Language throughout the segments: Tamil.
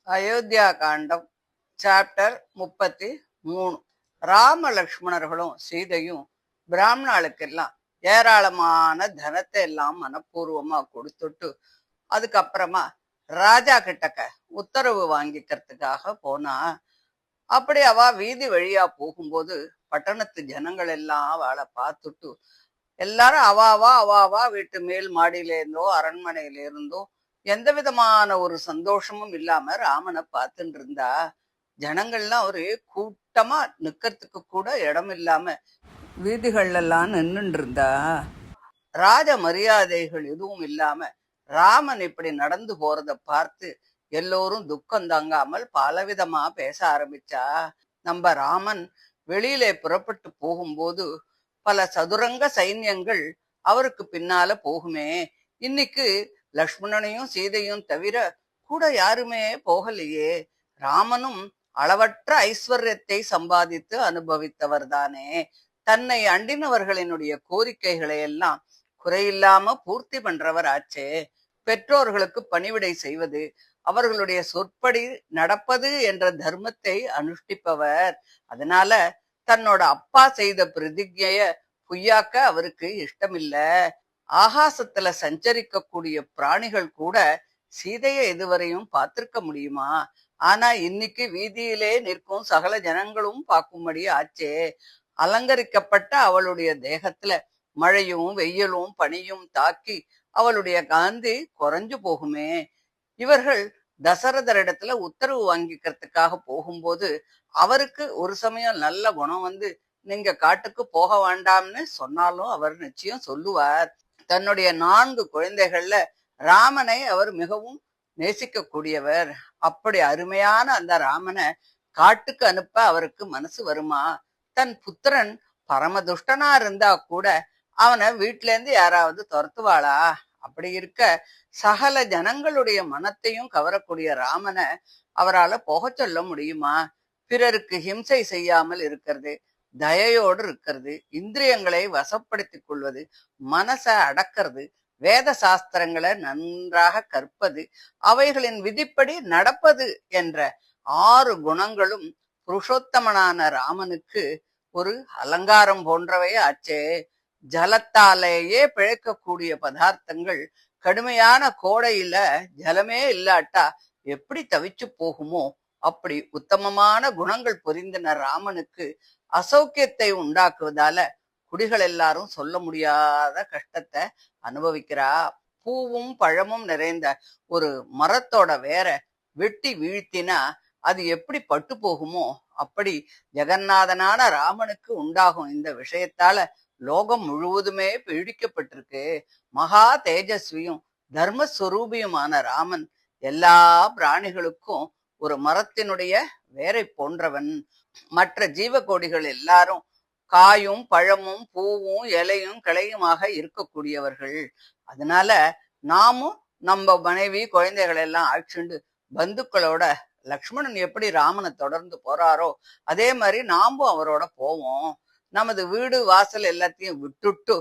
அயோத்தியா காண்டம் சாப்டர் 33. ராம லக்ஷ்மணர்களும் சீதையும் பிராமணாளுக்கெல்லாம் ஏராளமான தனத்தை எல்லாம் மனப்பூர்வமா கொடுத்துட்டு அதுக்கப்புறமா ராஜா கிட்டக்க உத்தரவு வாங்கிக்கிறதுக்காக போனா. அப்படி அவ வீதி வழியா போகும்போது பட்டணத்து ஜனங்கள் எல்லாம் அவளை பார்த்துட்டு எல்லாரும் அவாவா வீட்டு மேல் மாடியில இருந்தோ அரண்மனையில இருந்தோ எந்த விதமான ஒரு சந்தோஷமும் இல்லாம ராமனை பார்த்துட்டு இருந்தா. ஜனங்கள்லாம் ஒரே கூட்டமா நிக்கிறதுக்கு கூட இடம் இல்லாம வீதிகள்ல எல்லாம் நின்றுட்டு இருந்தா. ராஜ மரியாதைகள் எதுவும் இல்லாம ராமன் இப்படி நடந்து போறத பார்த்து எல்லோரும் துக்கம் தாங்காமல் பலவிதமா பேச ஆரம்பிச்சா. நம்ம ராமன் வெளியிலே புறப்பட்டு போகும்போது பல சதுரங்க சைன்யங்கள் அவருக்கு பின்னால போகுமே, இன்னைக்கு லக்ஷ்மணனையும் சீதையும் தவிர கூட யாருமே போகலையே. ராமனும் அளவற்ற ஐஸ்வர்யத்தை சம்பாதித்து அனுபவித்தவர் தானே. தன்னை அண்டினவர்களினுடைய கோரிக்கைகளை எல்லாம் குறையில்லாம பூர்த்தி பண்றவர் ஆச்சே. பெற்றோர்களுக்கு பணிவிடை செய்வது, அவர்களுடைய சொற்படி நடப்பது என்ற தர்மத்தை அனுஷ்டிப்பவர். அதனால தன்னோட அப்பா செய்த பிரதிஜைய பொய்யாக்க அவருக்கு இஷ்டமில்ல. ஆகாசத்துல சஞ்சரிக்க கூடிய பிராணிகள் கூட சீதையை இதுவரையும் பார்த்திருக்க முடியுமா? ஆனா இன்னைக்கு வீதியிலே நிற்கும் சகல ஜனங்களும் பார்க்கும்படி ஆச்சே. அலங்கரிக்கப்பட்ட அவளுடைய தேகத்துல மழையும் வெயிலும் பனியும் தாக்கி அவளுடைய காந்தி குறைஞ்சு போகுமே. இவர்கள் தசரதரிடத்துல உத்தரவு வாங்கிக்கிறதுக்காக போகும்போது அவருக்கு ஒரு சமயம் நல்ல குணம் வந்து நீங்க காட்டுக்கு போக வேண்டாம்னு சொன்னாலும் அவர் நிச்சயம் சொல்லுவார். தன்னுடைய 4 குழந்தைகள்ல ராமனை அவர் மிகவும் நேசிக்க கூடியவர். அப்படி அருமையான அந்த ராமனை காட்டுக்கு அனுப்ப அவருக்கு மனசு வருமா? தன் புத்திரன் பரமதுஷ்டனா இருந்தா கூட அவனை வீட்டுல இருந்து யாராவது துரத்துவாளா? அப்படி இருக்க சகல ஜனங்களுடைய மனத்தையும் கவரக்கூடிய ராமனை அவரால் போக சொல்ல முடியுமா? பிறருக்கு ஹிம்சை செய்யாமல் இருக்கிறது, தயையோடு இருக்கிறது, இந்திரியங்களை வசப்படுத்திக் கொள்வது, மனசை அடக்கிறது, வேத சாஸ்திரங்களை நன்றாக கற்பது, அவைகளின் விதிப்படி நடப்பது என்ற 6 குணங்களும் புருஷோத்தமனான ராமனுக்கு ஒரு அலங்காரம் போன்றவை ஆச்சே. ஜலத்தாலேயே பிழைக்கக்கூடிய பதார்த்தங்கள் கடுமையான கோடையில ஜலமே இல்லாட்டா எப்படி தவிச்சு போகுமோ அப்படி உத்தமமான குணங்கள் பொரிந்தன ராமனுக்கு அசௌக்கியத்தை உண்டாக்குவதால குடிகள் எல்லாரும் சொல்ல முடியாத கஷ்டத்தை அனுபவிக்கிறா. பூவும் பழமும் நிறைந்த ஒரு மரத்தோட வேற வெட்டி வீழ்த்தினா அது எப்படி பட்டு போகுமோ அப்படி ஜெகநாதனான ராமனுக்கு உண்டாகும் இந்த விஷயத்தால லோகம் முழுவதுமே பீடிக்கப்பட்டிருக்கு. மகா தேஜஸ்வியும் தர்மஸ்வரூபியுமான ராமன் எல்லா பிராணிகளுக்கும் ஒரு மரத்தினுடைய வேரை போன்றவன். மற்ற ஜீவகோடிகள் எல்லாரும் காயும் பழமும் பூவும் இலையும் கிளையுமாக இருக்கக்கூடியவர்கள். அதனால நாமும் நம்ம மனைவி குழந்தைகள் எல்லாம் அழைச்சுண்டு பந்துக்களோட லக்ஷ்மணன் எப்படி ராமனை தொடர்ந்து போறாரோ அதே மாதிரி நாமும் அவரோட போவோம். நமது வீடு வாசல் எல்லாத்தையும் விட்டுட்டு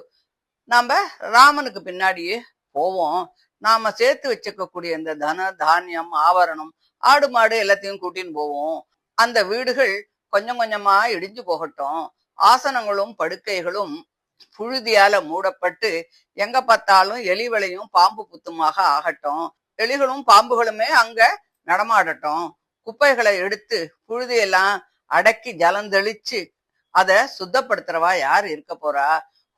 நாம ராமனுக்கு பின்னாடியே போவோம். நாம சேர்த்து வச்சுக்கக்கூடிய இந்த தன தானியம் ஆபரணம் ஆடு மாடு எல்லாத்தையும் கூட்டின்னு போவோம். அந்த வீடுகள் கொஞ்சம் கொஞ்சமா இடிஞ்சு போகட்டும். ஆசனங்களும் படுக்கைகளும் புழுதியால மூடப்பட்டு எங்க பார்த்தாலும் எலிவளையும் பாம்பு புத்துமாக ஆகட்டும். எலிகளும் பாம்புகளுமே அங்க நடமாடட்டும். குப்பைகளை எடுத்து புழுதியெல்லாம் அடக்கி ஜலந்தெளிச்சு அதை சுத்தப்படுத்துறவா யார் இருக்க போறா?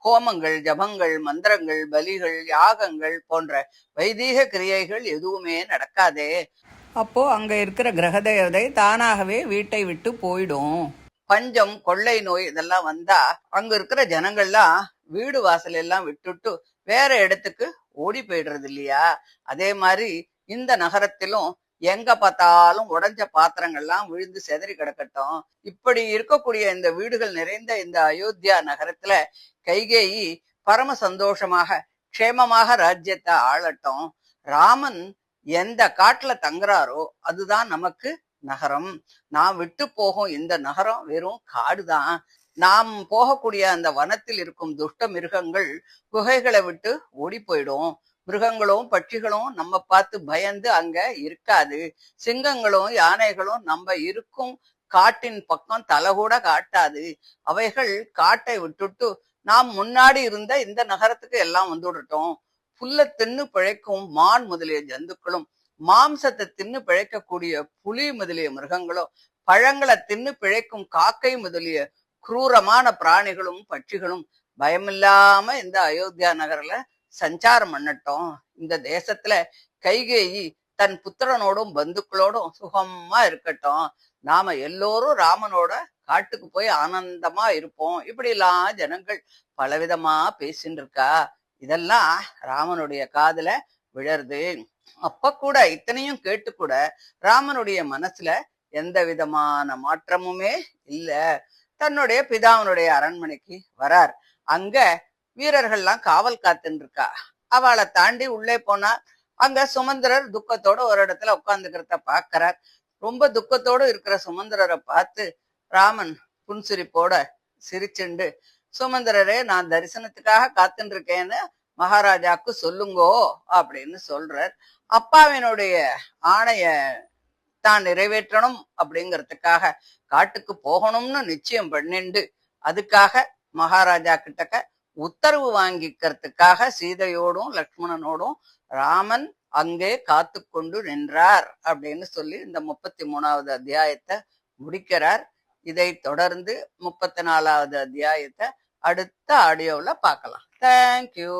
ஹோமங்கள், ஜபங்கள், மந்திரங்கள், பலிகள், யாகங்கள் போன்ற வைதீக கிரியைகள் எதுவுமே நடக்காதே. அப்போ அங்க இருக்கிற கிரக தேவதை தானாகவே வீட்டை விட்டு போயிடும். பஞ்சம், கொள்ளை நோய் இதெல்லாம் வந்தா அங்க இருக்கிற ஜனங்கள்லாம் வீடு வாசல் எல்லாம் விட்டுட்டு வேற இடத்துக்கு ஓடி போயிடுறது இல்லையா? அதே மாதிரி இந்த நகரத்திலும் எங்க பார்த்தாலும் உடைஞ்ச பாத்திரங்கள்லாம் விழுந்து செதறி கிடக்கட்டும். இப்படி இருக்கக்கூடிய இந்த வீடுகள் நிறைந்த இந்த அயோத்தியா நகரத்துல கைகேயி பரம சந்தோஷமாக க்ஷேமமாக ராஜ்யத்தை ஆளட்டும். ராமன் எந்த காட்டுல தங்குறாரோ அதுதான் நமக்கு நகரம். நாம் விட்டு போகும் இந்த நகரம் வெறும் காடுதான். நாம் போகக்கூடிய அந்த வனத்தில் இருக்கும் துஷ்ட மிருகங்கள் குகைகளை விட்டு ஓடி போயிடும். மிருகங்களும் பட்சிகளும் நம்ம பார்த்து பயந்து அங்க இருக்காது. சிங்கங்களும் யானைகளும் நம்ம இருக்கும் காட்டின் பக்கம் தலை கூட காட்டாது. அவைகள் காட்டை விட்டுட்டு நாம் முன்னாடி இருந்த இந்த நகரத்துக்கு எல்லாம் வந்துடட்டும். புல்ல தின்னு பிழைக்கும் மான் முதலிய ஜந்துக்களும், மாம்சத்தை தின்னு பிழைக்கக்கூடிய புலி முதலிய மிருகங்களும், பழங்களை தின்னு பிழைக்கும் காக்கை முதலிய குரூரமான பிராணிகளும் பட்சிகளும் பயமில்லாம இந்த அயோத்தியா நகர்ல சஞ்சாரம் பண்ணட்டும். இந்த தேசத்துல கைகேயி தன் புத்திரனோடும் பந்துக்களோடும் சுகமா இருக்கட்டும். நாம எல்லோரும் ராமனோட காட்டுக்கு போய் ஆனந்தமா இருப்போம். இப்படி எல்லாம் ஜனங்கள் பலவிதமா பேசின்னு இருக்கா. இதெல்லாம் ராமனுடைய காதுல விழருது. அப்ப கூட இத்தனையும் கேட்டு கூட ராமனுடைய மனசுல எந்த விதமான மாற்றமுமே இல்ல. தன்னுடைய பிதாவனுடைய அரண்மனைக்கு வரார். அங்க வீரர்கள்லாம் காவல் காத்துன்னு இருக்கா. அவளை தாண்டி உள்ளே போனா அங்க சுமந்திரர் துக்கத்தோட ஒரு இடத்துல உட்கார்ந்துக்கிறத பாக்குறார். ரொம்ப துக்கத்தோடு இருக்கிற சுமந்திரரை பார்த்து ராமன் புன்சிரிப்போட சிரிச்சுண்டு, சுமந்திரரே, நான் தரிசனத்துக்காக காத்துட்டு இருக்கேன்னு மகாராஜாக்கு சொல்லுங்கோ அப்படின்னு சொல்றார். அப்பாவினுடைய ஆணைய தான் நிறைவேற்றணும் அப்படிங்கிறதுக்காக காட்டுக்கு போகணும்னு நிச்சயம் பண்ணிண்டு அதுக்காக மகாராஜா கிட்டக்க உத்தரவு வாங்கிக்கிறதுக்காக சீதையோடும் லக்ஷ்மணனோடும் ராமன் அங்கே காத்து கொண்டு நின்றார் அப்படின்னு சொல்லி இந்த 33வது அத்தியாயத்தை முடிக்கிறார். இதை தொடர்ந்து 34வது அத்தியாயத்தை அடுத்த ஆடியோவில் பார்க்கலாம். தேங்க்யூ.